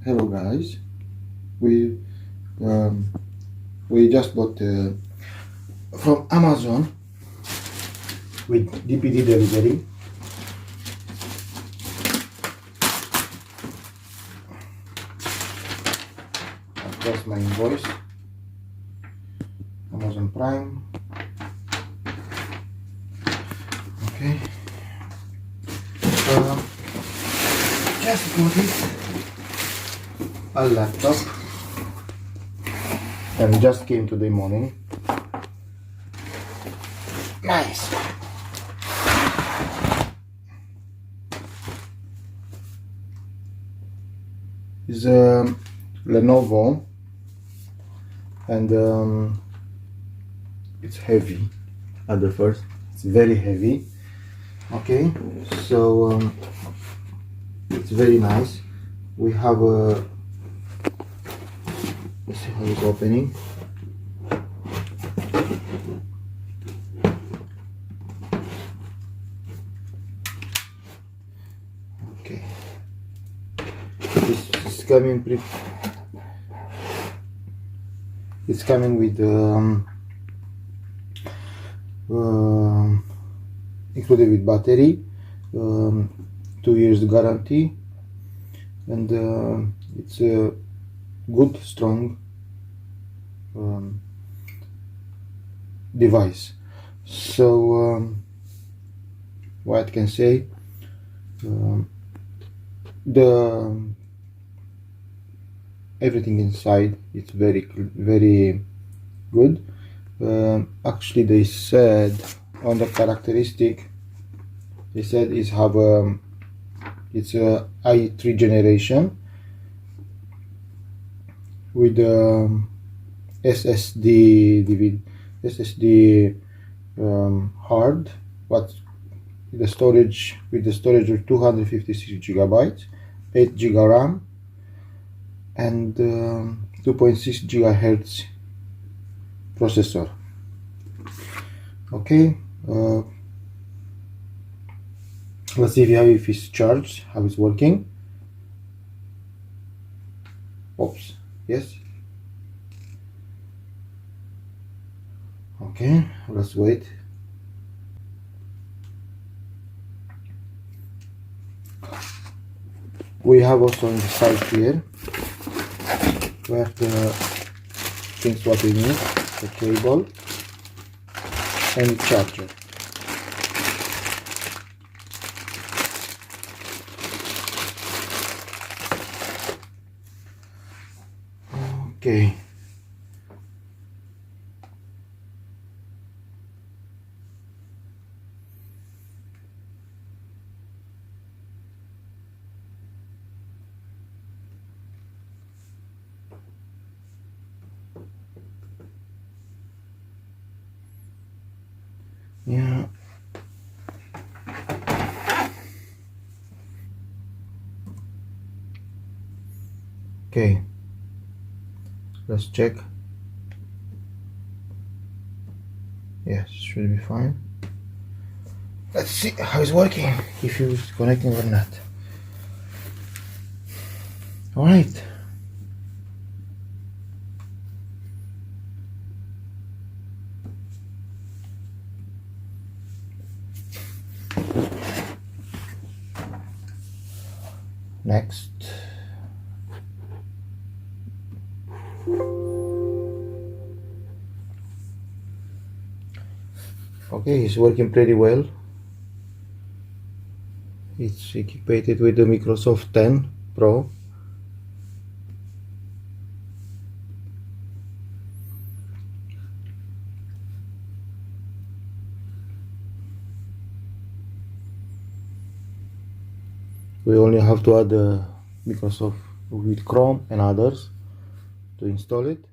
Hello guys, we we just bought from Amazon with DPD delivery. That's my invoice. Amazon Prime. Okay. Just got it. A laptop, and just came today morning. Nice. It's a Lenovo, and it's heavy at the first. It's very heavy. Okay, so it's very nice. We have a, let's see how it's opening. Okay, this is coming it's coming with included with battery, 2 years guarantee, and it's a good, strong device. So what I can say, the everything inside, it's very good. Actually, they said on the characteristic, they said it's have it's a i3 generation with SSD hard, but with the storage of 256 gigabytes, 8 GB RAM, and 2.6 gigahertz processor. Okay, let's see if it's charged, how it's working. Oops, yes. Okay, let's wait. We have also on the side here, we have the things what we need, the cable and the charger. Okay. Yeah. Okay. Let's check. Yes, should be fine. Let's see how it's working, if it's connecting or not. All right. Next. Okay, it's working pretty well. It's equipped with the Microsoft 10 Pro. We only have to add Microsoft with Chrome and others to install it.